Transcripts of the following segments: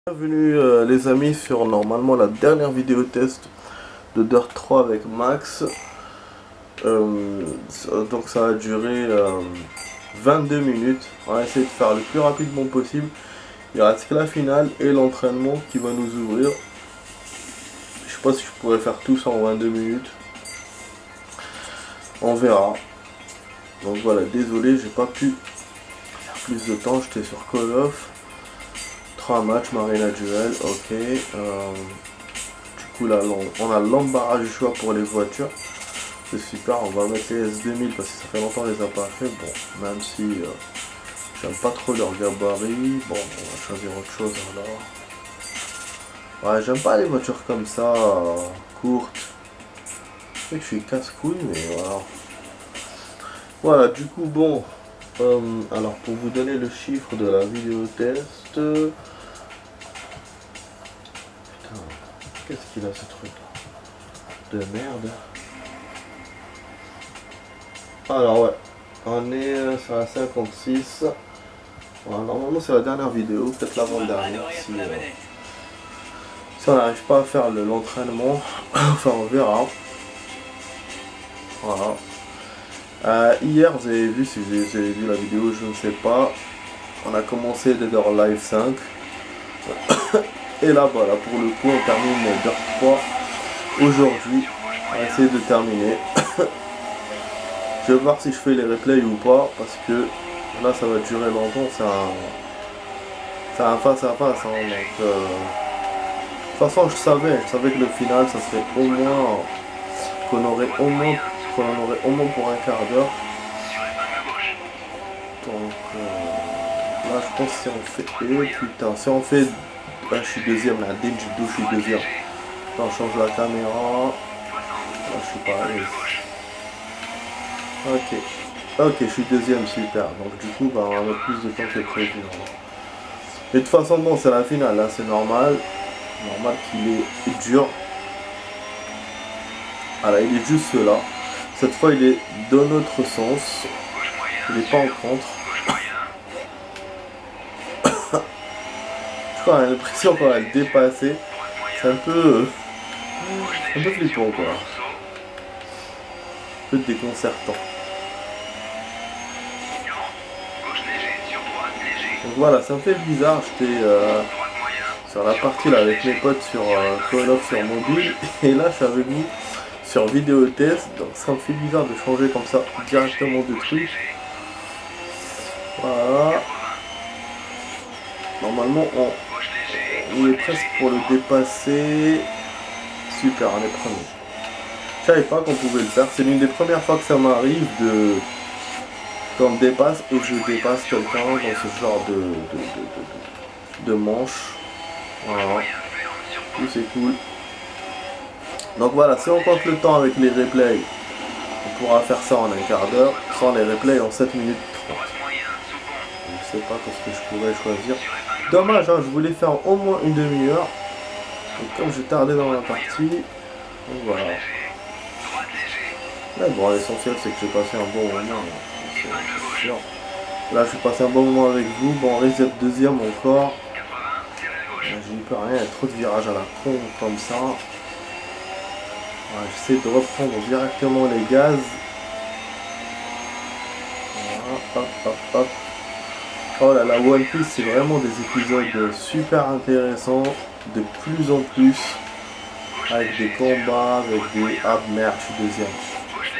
Bienvenue les amis sur normalement la dernière vidéo test de Dirt 3 avec Max. Donc ça a duré 22 minutes. On va essayer de faire le plus rapidement possible. Il reste que la finale et l'entraînement qui va nous ouvrir. Je sais pas si je pourrais faire tout ça en 22 minutes. On verra. Donc voilà, désolé, j'ai pas pu faire plus de temps. J'étais sur Call of. 3 matchs, Marina Duel, ok. Du coup là on a l'embarras du choix pour les voitures. C'est super, on va mettre les S2000 parce que ça fait longtemps qu'on les a pas fait. Bon, même si j'aime pas trop leur gabarit. Bon, on va choisir autre chose alors. Ouais, j'aime pas les voitures comme ça, courtes. Je sais que je suis casse-couille, mais voilà. Voilà, du coup, bon. Alors, pour vous donner le chiffre de la vidéo test. Putain, qu'est-ce qu'il a ce truc de merde. Alors, ouais, on est sur la 56. Voilà, normalement, c'est la dernière vidéo, peut-être l'avant-dernière. Si on n'arrive pas à faire l'entraînement, enfin, on verra. Voilà. Hier, vous avez vu, si vous avez vu la vidéo, je ne sais pas, on a commencé Dead or Alive 5. Et là, voilà, pour le coup, on termine Dirt 3 aujourd'hui. On va essayer de terminer. Je vais voir si je fais les replays ou pas, parce que là, ça va durer longtemps. C'est un face à face. Hein, donc, de toute façon, je savais que le final, ça serait au moins qu'on aurait au moins pour un quart d'heure. Donc là, je pense que si on fait, putain, si on fait, là, je suis deuxième, là, Denjido, je suis deuxième. Putain, on change la caméra. Là, je suis pareil. Ok, je suis deuxième, super. Donc du coup, bah, on va mettre plus de temps que prévu. Mais de toute façon, bon, c'est la finale, hein, c'est normal. Normal qu'il est dur. Voilà, il est juste là. Cette fois, il est dans notre sens. Il n'est pas en contre. Je crois qu'on a l'impression qu'on va le dépasser. C'est un peu flippant, quoi. Un peu déconcertant. Donc voilà, ça me fait bizarre. J'étais sur la partie là avec mes potes sur Call of sur mobile. Et là, je suis avec vous sur vidéo test. Donc ça me fait bizarre de changer comme ça directement de truc. Voilà. Normalement, on est presque pour le dépasser. Super, on est premier. Je savais pas qu'on pouvait le faire. C'est l'une des premières fois que ça m'arrive qu'on me dépasse et que je dépasse quelqu'un dans ce genre de manche. Voilà. C'est cool. Donc voilà, si on compte le temps avec les replays, on pourra faire ça en un quart d'heure. Sans les replays en 7 minutes 30. Je sais pas ce que je pourrais choisir. Dommage, hein, je voulais faire au moins une demi-heure. Et comme j'ai tardé dans la partie, donc voilà. Mais bon, l'essentiel c'est que j'ai passé un bon moment. C'est sûr. Là, je suis passé un bon moment avec vous. Bon, on risque d'être deuxième encore. J'y peux rien, il y a trop de virages à la con comme ça. Voilà, j'essaie de reprendre directement les gaz. Voilà, hop, hop, hop. Oh là là, One Piece, c'est vraiment des épisodes super intéressants, de plus en plus, avec des combats, avec des... Ah merde, je suis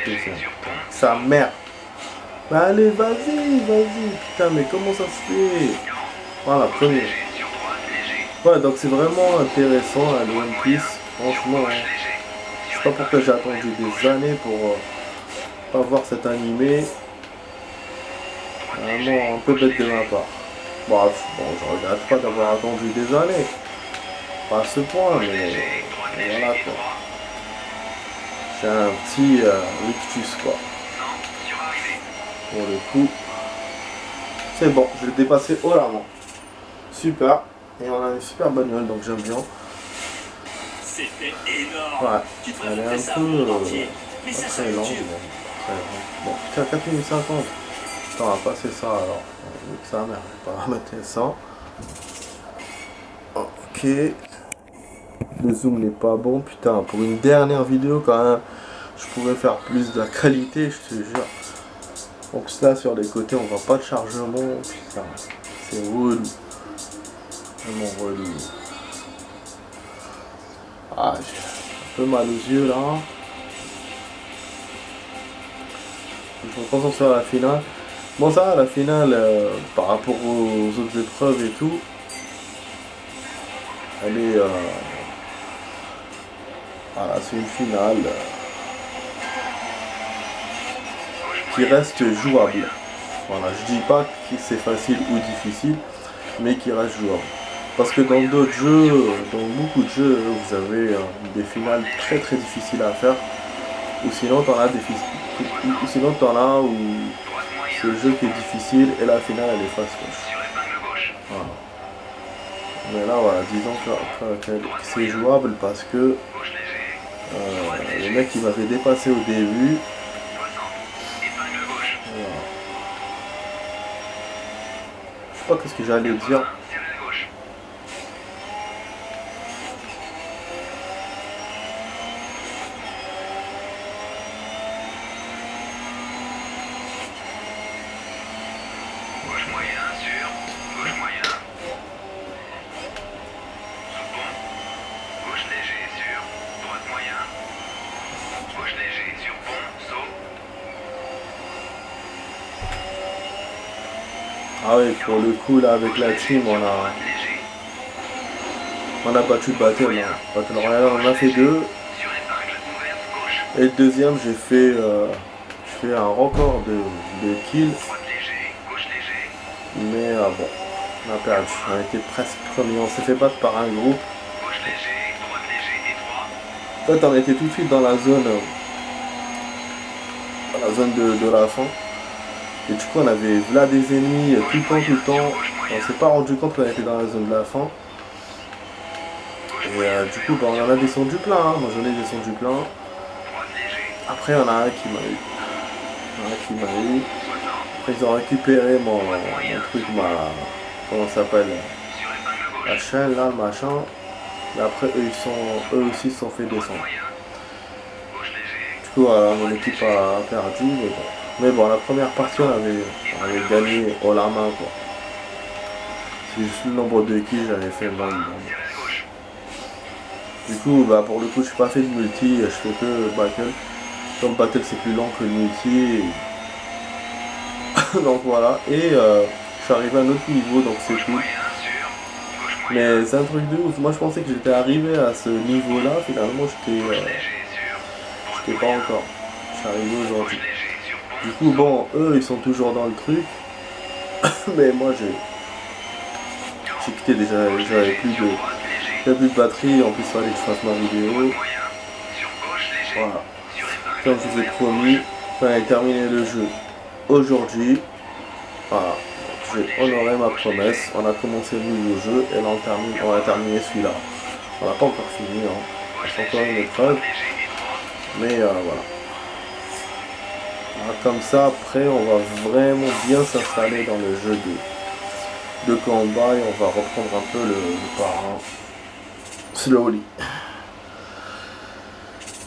deuxième. Sa mère. Bah allez, vas-y. Putain, mais comment ça se fait? Voilà, premier. Ouais, donc c'est vraiment intéressant, le One Piece. Franchement, hein. Je sais pas pourquoi j'ai attendu des années pour pas voir cet animé. Vraiment un peu bête de ma part. Bref, bon, je regrette pas d'avoir attendu des années. Pas à ce point, mais voilà quoi. J'ai un petit rictus quoi. Pour le coup. C'est bon, je l'ai dépassé haut la main. Super. Et on a une super bagnole, donc j'aime bien. C'était énorme. Ouais, elle est un peu pas très lente. Bon, putain, 4050. Attends, on va passer ça alors. Vu que ça merde, on va mettre ça. Oh. Ok. Le zoom n'est pas bon, putain. Pour une dernière vidéo, quand même, je pourrais faire plus de la qualité, je te jure. Donc là, sur les côtés, on voit pas de chargement. Putain, c'est relou. Vraiment relou. Ah, j'ai un peu mal aux yeux, là. Je me concentre sur la finale. Bon, ça, la finale, par rapport aux autres épreuves et tout, elle est... voilà, c'est une finale qui reste jouable. Voilà, je dis pas que c'est facile ou difficile, mais qui reste jouable. Parce que dans d'autres jeux, dans beaucoup de jeux, vous avez des finales très très difficiles à faire. Ou sinon t'en as où c'est le jeu qui est difficile et la finale elle est fastoche. Voilà. Mais là voilà, disons que c'est jouable parce que le mec qui m'avait dépassé au début. Voilà. Je sais pas qu'est-ce que j'allais dire. Ah oui, pour le coup là avec la team on a battu Battle, hein. Battle Royale, on en a fait 2. Et le deuxième j'ai fait un record de kills. Mais bon, on a perdu. On était presque premier. On s'est fait battre par un groupe. En fait on était tout de suite dans la zone de la fin. Et du coup on avait là des ennemis tout le temps. On s'est pas rendu compte qu'on était dans la zone de la fin. Et du coup on en a descendu plein, hein. Moi j'en ai descendu plein. Après il y en a un qui m'a eu. Après ils ont récupéré mon truc, comment ça s'appelle, la chaîne là, le machin. Et après eux aussi se sont fait descendre. Du coup voilà, mon équipe a perdu, mais bon, la première partie on avait gagné au la main quoi. C'est juste le nombre de kills, j'avais fait 20. Du coup pour le coup je suis pas fait de multi, je fais que battle. Comme battle c'est plus lent que le multi. Donc voilà, et je suis arrivé à un autre niveau, donc c'est cool. Mais c'est un truc de ouf, moi je pensais que j'étais arrivé à ce niveau là, finalement j'étais pas encore. Je suis arrivé aujourd'hui. Du coup bon, eux ils sont toujours dans le truc. Mais moi j'ai quitté déjà, j'avais plus de batterie, en plus il fallait que je fasse ma vidéo. Voilà. Comme je vous ai promis, on a terminé le jeu aujourd'hui. Voilà. J'ai honoré ma promesse, on a commencé le nouveau jeu et là on a terminé celui-là. On n'a pas encore fini, hein. C'est encore une épreuve. Mais voilà. Alors, comme ça, après, on va vraiment bien s'installer dans le jeu de combat et on va reprendre un peu le parrain. Slowly.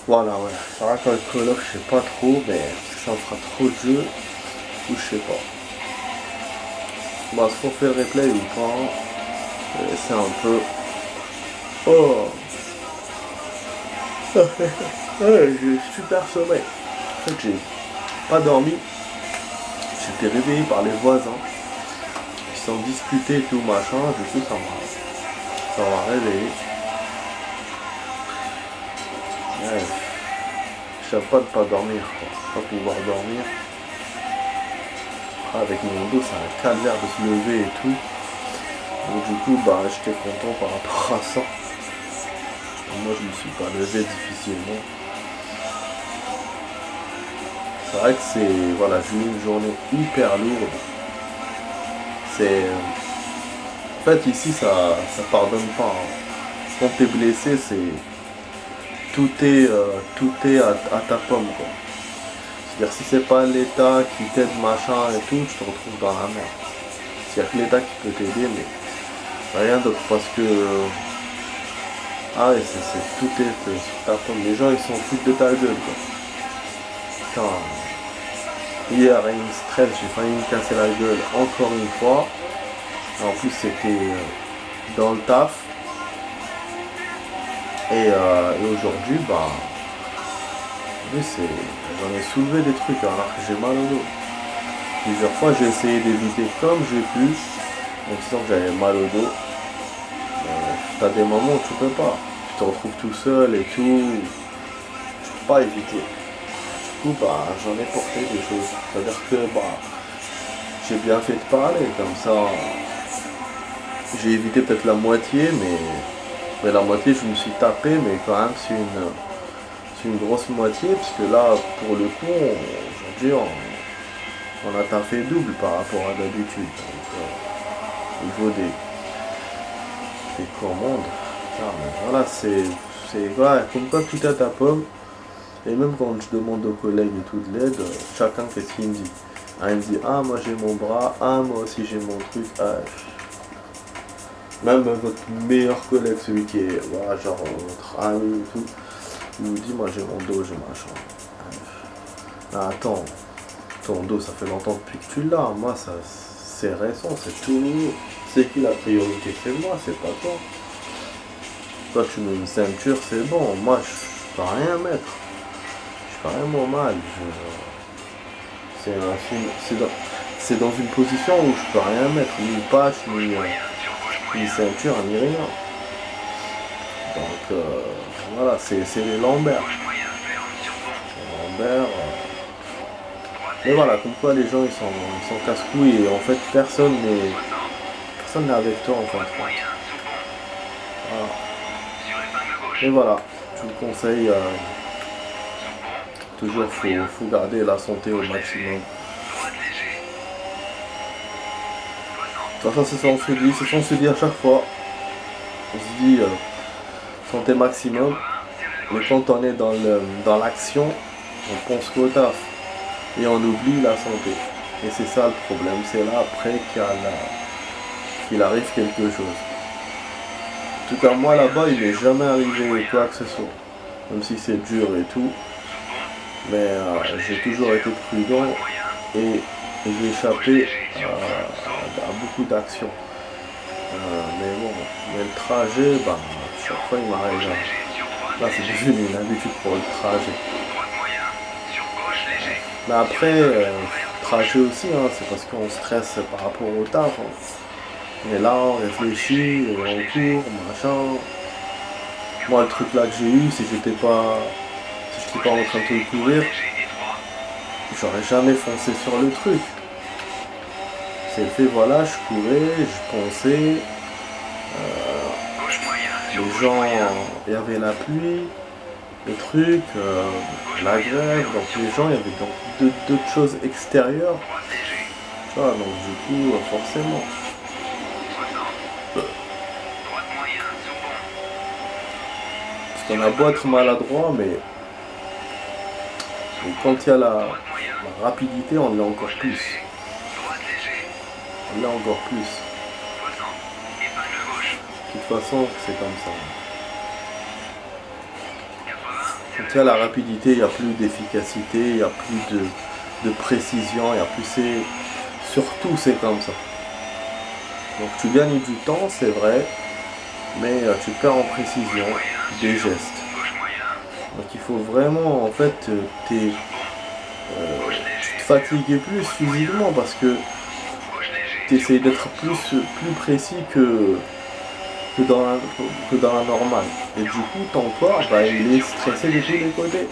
Voilà, ouais. Ça va quand le Call of, je sais pas trop, mais ça me fera trop de jeux. Ou je sais pas. Bon, est-ce qu'on fait le replay ou pas? C'est un peu... Oh. Ouais, j'ai super sommeil. En fait, j'ai pas dormi. J'étais réveillé par les voisins. Ils sont discutés et tout machin. Du coup, ça m'a réveillé. Ouais. Je sais pas de pas dormir, quoi. Pas pouvoir dormir. Avec mon dos, c'est un calvaire de se lever et tout. Donc du coup, j'étais content par rapport à ça. Moi, je me suis pas levé difficilement. C'est vrai que voilà, j'ai eu une journée hyper lourde. En fait, ici, ça pardonne pas, hein. Quand t'es blessé, tout est à ta pomme, quoi. C'est-à-dire si c'est pas l'État qui t'aide machin et tout, tu te retrouves dans la merde. C'est-à-dire que l'État qui peut t'aider, mais rien d'autre parce que Ah ouais, tout est sur ta pomme. Les gens ils s'en foutent de ta gueule quoi. Putain. Hier, il me stress, j'ai failli me casser la gueule encore une fois. En plus c'était dans le taf. Et aujourd'hui, bah, oui, j'en ai soulevé des trucs alors que j'ai mal au dos. Plusieurs fois, j'ai essayé d'éviter comme j'ai pu, en disant que j'avais mal au dos. T'as des moments où tu peux pas. Tu te retrouves tout seul et tout. Tu peux pas éviter. Du coup, bah, j'en ai porté des choses. C'est-à-dire que, bah, j'ai bien fait de parler. Comme ça, j'ai évité peut-être la moitié, mais la moitié, je me suis tapé, mais quand même, c'est une grosse moitié, puisque là, pour le coup, aujourd'hui, on a taffé double par rapport à d'habitude. Donc, au niveau des commandes, putain, mais voilà, voilà, comme quoi tout est à ta pomme. Et même quand je demande aux collègues et tout de l'aide, chacun qu'est-ce qu'il me dit. Ah, il me dit, ah, moi j'ai mon bras, ah, moi aussi j'ai mon truc, ah. Même votre meilleur collègue, celui qui est, voilà, genre, votre ami et tout, il vous dit, moi j'ai mon dos, j'ai machin. Ah, attends, ton dos, ça fait longtemps depuis que tu l'as. Moi, ça, c'est récent, c'est tout nouveau. C'est qui la priorité? C'est moi, c'est pas toi. Toi, tu mets une ceinture, c'est bon. Moi, je peux rien mettre. Je fais vraiment mal. C'est dans une position où je peux rien mettre. Ni patch, ni ceinture, ni rien. Donc, voilà, c'est les Lambert. Lambert. Mais voilà, comme quoi les gens ils sont casse-couilles et en fait personne n'est avec toi en fin de compte. Voilà. Et voilà, je vous conseille, toujours faut garder la santé au maximum. De toute façon c'est ce qu'on se dit à chaque fois. On se dit santé maximum, mais quand on est dans l'action, on pense qu'au taf. Et on oublie la santé. Et c'est ça le problème. C'est là après qu'il arrive quelque chose. En tout cas, moi là-bas, il n'est jamais arrivé quoi que ce soit. Même si c'est dur et tout. Mais j'ai toujours été prudent et j'ai échappé à beaucoup d'actions. Mais bon, le trajet, bah, chaque fois il m'arrive. Là, c'est devenu une habitude pour le trajet. Mais après, trajet aussi, hein, c'est parce qu'on stresse par rapport au taf. Hein. On est là, on réfléchit, on court, machin. Moi, le truc là que j'ai eu, si j'étais pas en train de le courir, j'aurais jamais foncé sur le truc. C'est le fait, voilà, je courais, je pensais. Les gens, il y avait la pluie. Le truc, la grève, donc les gens, il y avait donc d'autres choses extérieures. Tu vois, donc du coup, forcément. Parce qu'on a beau être maladroit, mais quand il y a la rapidité, on l'a encore plus. On l'a encore plus. De toute façon, c'est comme ça. Quand il y a la rapidité, il n'y a plus d'efficacité, il n'y a plus de précision, il n'y a plus. Surtout, c'est comme ça. Donc tu gagnes du temps, c'est vrai, mais tu perds en précision des gestes. Donc il faut vraiment, en fait, tu te fatigues plus physiquement parce que tu essayes d'être plus précis que dans la normale. Et du coup, ton corps, bah, il est stressé de tous les côtés.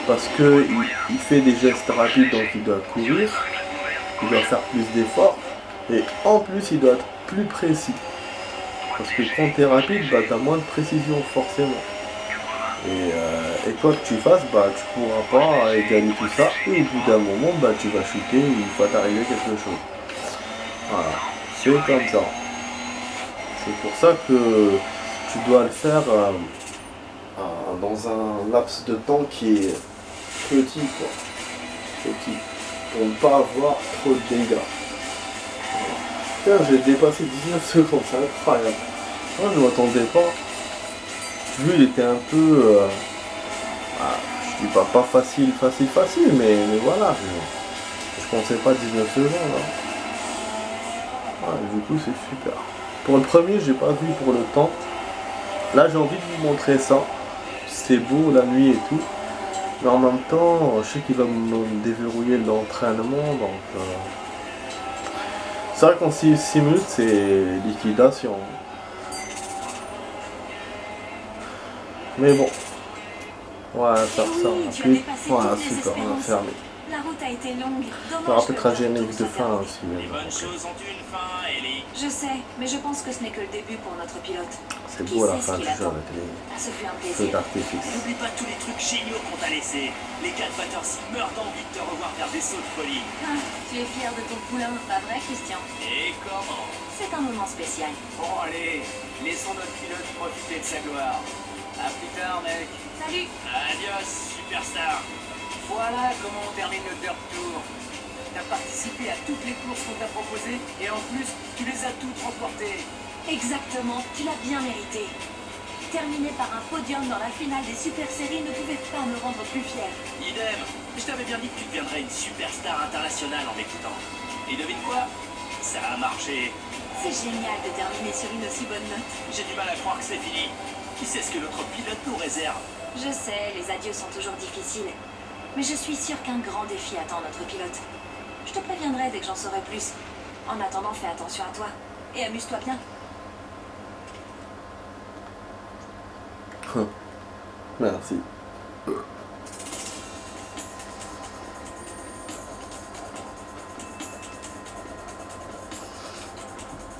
Parce qu'il fait des gestes rapides, donc il doit courir, il doit faire plus d'efforts, et en plus, il doit être plus précis. Parce que quand tu es rapide, bah, tu as moins de précision, forcément. Et quoi que tu fasses, bah, tu pourras pas égaler tout ça, et au bout d'un moment, bah, tu vas chuter, ou il va t'arriver quelque chose. Voilà, c'est comme ça. C'est pour ça que tu dois le faire dans un laps de temps qui est petit, quoi. Petit. Pour ne pas avoir trop de dégâts. Putain, j'ai dépassé 19 secondes, c'est incroyable. Moi, je m'attendais pas. vu, il était un peu... je dis pas facile, mais voilà. Je pensais pas 19 secondes. Du coup, c'est super. Pour le premier, j'ai pas vu pour le temps. Là, j'ai envie de vous montrer ça. C'est beau la nuit et tout. Mais en même temps, je sais qu'il va me déverrouiller l'entraînement. Donc, c'est vrai qu'en 6 minutes, c'est liquidation. Mais bon. Ouais, faire ça. Puis, voilà, super, on a fermé. La route a été longue. Il y aura peut-être un générique de fin aussi. Les bonnes choses ont une fin, Ellie. Je sais, mais je pense que ce n'est que le début pour notre pilote. C'est beau à la fin du jeu avec les Ce fut un feux plaisir. d'artifice. N'oublie pas tous les trucs géniaux qu'on t'a laissés. Les 4 batteurs meurent d'envie de te revoir faire des sauts de folie. Ah, tu es fier de ton poulain, pas vrai, Christian? Et comment? C'est un moment spécial. Bon allez, laissons notre pilote profiter de sa gloire. À plus tard, mec. Salut! Adios, superstar. Voilà comment on termine le Dirt Tour. T'as participé à toutes les courses qu'on t'a proposées et en plus, tu les as toutes remportées. Exactement, tu l'as bien mérité. Terminer par un podium dans la finale des Super Séries ne pouvait pas me rendre plus fier. Idem. Je t'avais bien dit que tu deviendrais une superstar internationale en m'écoutant. Et devine quoi? Ça a marché. C'est génial de terminer sur une aussi bonne note. J'ai du mal à croire que c'est fini. Qui sait ce que notre pilote nous réserve? Je sais, les adieux sont toujours difficiles. Mais je suis sûre qu'un grand défi attend notre pilote. Je te préviendrai dès que j'en saurai plus. En attendant, fais attention à toi. Et amuse-toi bien. Merci.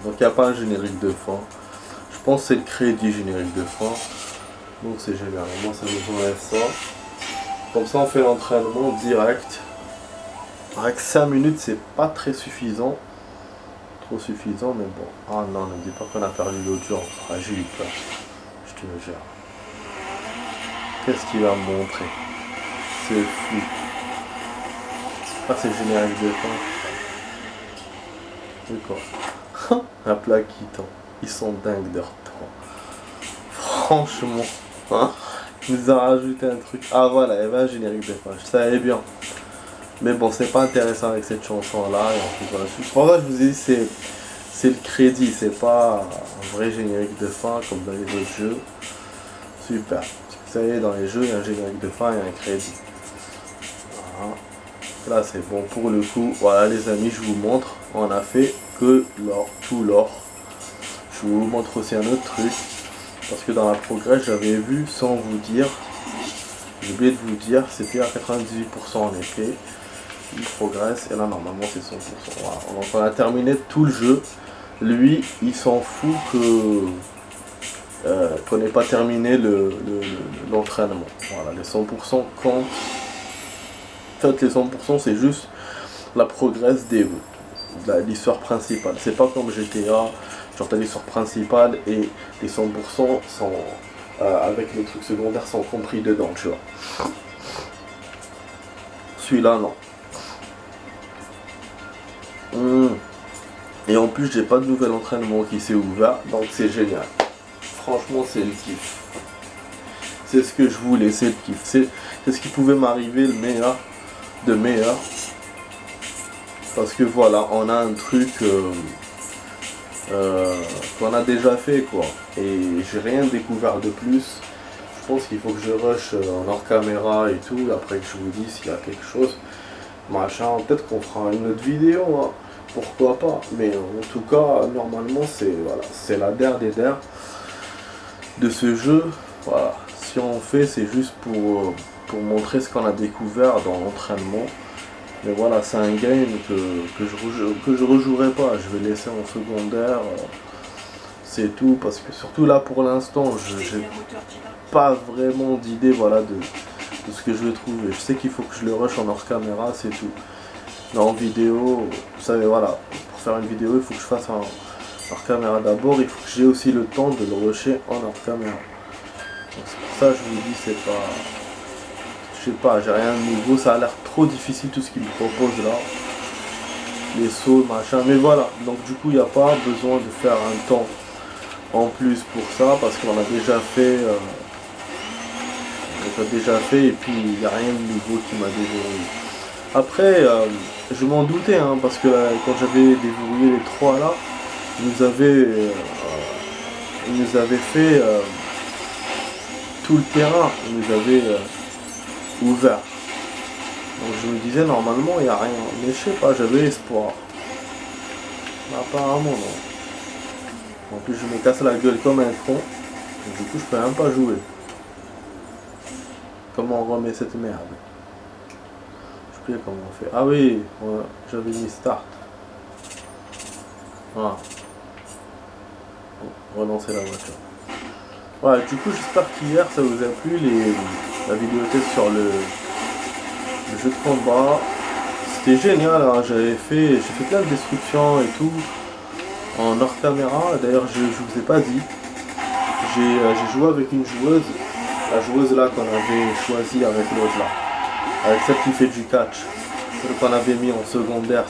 Donc il n'y a pas un générique de fin. Je pense que c'est le crédit générique de fin. Donc c'est génial. Moi ça nous enlève ça. Comme ça on fait l'entraînement direct. Avec 5 minutes c'est pas très suffisant. Trop suffisant mais bon. Ah non, ne me dis pas qu'on a perdu l'audience. Ah j'ai eu peur. Je te le jure. Qu'est-ce qu'il va me montrer? C'est fou. Ah c'est le générique de fin. C'est quoi? Un plat qui tend. Ils sont dingues de temps. Franchement. Hein, il nous a rajouté un truc. Ah voilà, il y avait un générique de fin. Je savais bien. Mais bon, c'est pas intéressant avec cette chanson là. Et en plus, voilà. Je pense que je vous ai dit, c'est le crédit. C'est pas un vrai générique de fin comme dans les autres jeux. Super. Vous savez, dans les jeux, il y a un générique de fin et un crédit. Voilà. Là, c'est bon pour le coup. Voilà, les amis, je vous montre. On a fait que l'or, tout l'or. Je vous montre aussi un autre truc. Parce que dans la progrès, j'avais vu sans vous dire. J'ai oublié de vous dire, c'était à 98% en effet. Il progresse et là normalement c'est 100%. Voilà. Donc on a terminé tout le jeu. Lui, il s'en fout que qu'on n'ait pas terminé l'entraînement. Voilà, les 100% comptent. En fait, les 100% c'est juste la progresse de l'histoire principale. C'est pas comme GTA, genre t'as l'histoire principale et les 100% sont avec les trucs secondaires sont compris dedans, tu vois. Celui-là, non. Et en plus, j'ai pas de nouvel entraînement qui s'est ouvert, donc c'est génial. Franchement, c'est le kiff. C'est ce que je voulais, c'est le kiff. C'est ce qui pouvait m'arriver le meilleur de meilleur. Parce que voilà, on a un truc qu'on a déjà fait quoi. Et j'ai rien découvert de plus. Je pense qu'il faut que je rush en hors caméra et tout. Après que je vous dise s'il y a quelque chose. Machin, peut-être qu'on fera une autre vidéo. Hein. Pourquoi pas. Mais en tout cas, normalement, c'est voilà, c'est la der des der de ce jeu. Voilà. Si on fait, c'est juste pour montrer ce qu'on a découvert dans l'entraînement. Mais voilà, c'est un game que je rejouerai pas. Je vais laisser en secondaire. C'est tout. Parce que surtout là, pour l'instant, j'ai pas vraiment d'idée voilà, de ce que je vais trouver. Je sais qu'il faut que je le rush en hors caméra, c'est tout. Mais en vidéo, vous savez, voilà. Pour faire une vidéo, il faut que je fasse en hors caméra d'abord. Il faut que j'ai aussi le temps de le rusher en hors caméra. Donc c'est pour ça que je vous dis, c'est pas... Je sais pas, j'ai rien de nouveau, ça a l'air trop difficile tout ce qu'il me propose là. Les sauts, machin, mais voilà. Donc du coup, il n'y a pas besoin de faire un temps en plus pour ça, parce qu'on a déjà fait déjà fait et puis il n'y a rien de nouveau qui m'a déverrouillé. Après, je m'en doutais, hein, parce que quand j'avais déverrouillé les 3 là, il nous avait fait tout le terrain, il nous avait ouvert. Donc je me disais normalement il n'y a rien, mais je sais pas, j'avais espoir. Mais apparemment non. En plus je me casse la gueule comme un con, donc du coup je peux même pas jouer. Comment on remet cette merde? Je sais plus comment on fait. Ah oui, ouais, j'avais mis start. Voilà. Bon, relancer la voiture. Voilà, du coup j'espère qu'hier ça vous a plu la vidéo test sur le jeu de combat. C'était génial, hein. J'ai fait plein de destructions et tout en hors caméra. D'ailleurs je vous ai pas dit, j'ai joué avec une joueuse, la joueuse là qu'on avait choisie avec l'autre là, avec celle qui fait du catch, celle qu'on avait mis en secondaire.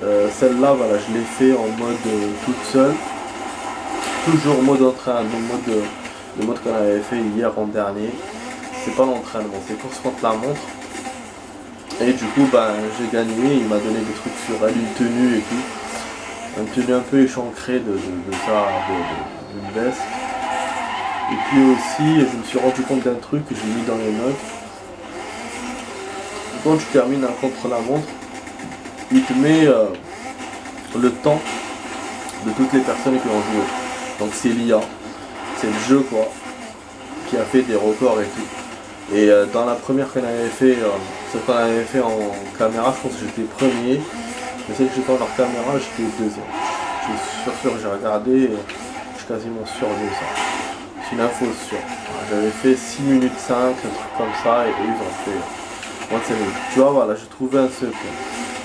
Celle-là, voilà, je l'ai fait en mode toute seule, toujours mode entraînement, le mode qu'on avait fait hier en dernier. C'est pas l'entraînement, c'est course contre la montre. Et du coup, ben, j'ai gagné, il m'a donné des trucs sur elle, une tenue et tout. Une tenue un peu échancrée d'une veste. Et puis aussi, je me suis rendu compte d'un truc que j'ai mis dans les notes. Quand tu termines un contre-la-montre, il te met le temps de toutes les personnes qui ont joué. Donc c'est l'IA, c'est le jeu quoi, qui a fait des records et tout. Et dans la première qu'on avait fait, ce qu'on avait fait en caméra, je pense que j'étais premier. Mais celle que j'ai fait en hors caméra, j'étais deuxième. Je suis sûr que j'ai regardé, je suis quasiment sûr de ça. C'est une info sûre. J'avais fait 6 minutes 5, un truc comme ça, et eux ils ont fait moins de 5 minutes. Tu vois, voilà, j'ai trouvé un secret.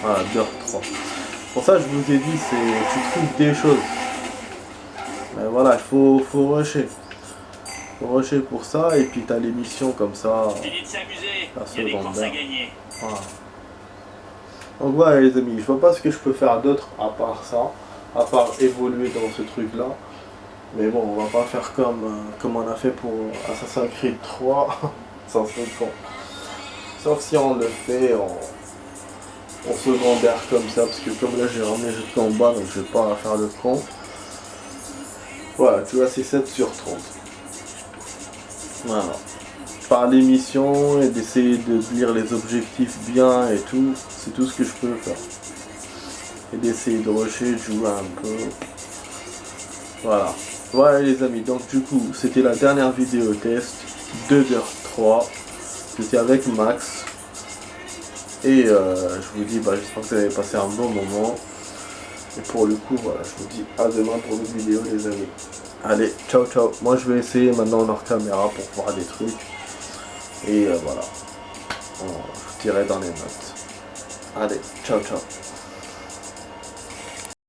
Voilà, 2h3. Pour ça, je vous ai dit, tu trouves des choses. Mais voilà, il faut rusher. Faut rusher pour ça, et puis t'as l'émission comme ça. Fini de s'amuser, La il y a des courses à secondaire. gagner. Voilà. Donc voilà les amis, je vois pas ce que je peux faire d'autre à part ça, à part évoluer dans ce truc là. Mais bon, on va pas faire comme on a fait pour Assassin's Creed 3, sans se con. Sauf si on le fait en secondaire comme ça, parce que comme là j'ai ramené le jeu de combat, donc je vais pas faire le con. Voilà, tu vois, c'est 7 sur 30. Voilà. Par l'émission et d'essayer de lire les objectifs bien et tout, c'est tout ce que je peux faire. Et d'essayer de rusher, de jouer un peu. Voilà. Voilà les amis, donc du coup, c'était la dernière vidéo test, 2h03. C'était avec Max. Et je vous dis, j'espère que vous avez passé un bon moment. Et pour le coup, voilà, je vous dis à demain pour une autre vidéo les amis. Allez, ciao ciao. Moi je vais essayer maintenant en hors caméra pour voir des trucs. Et voilà. Je vous dirai dans les notes. Allez, ciao ciao.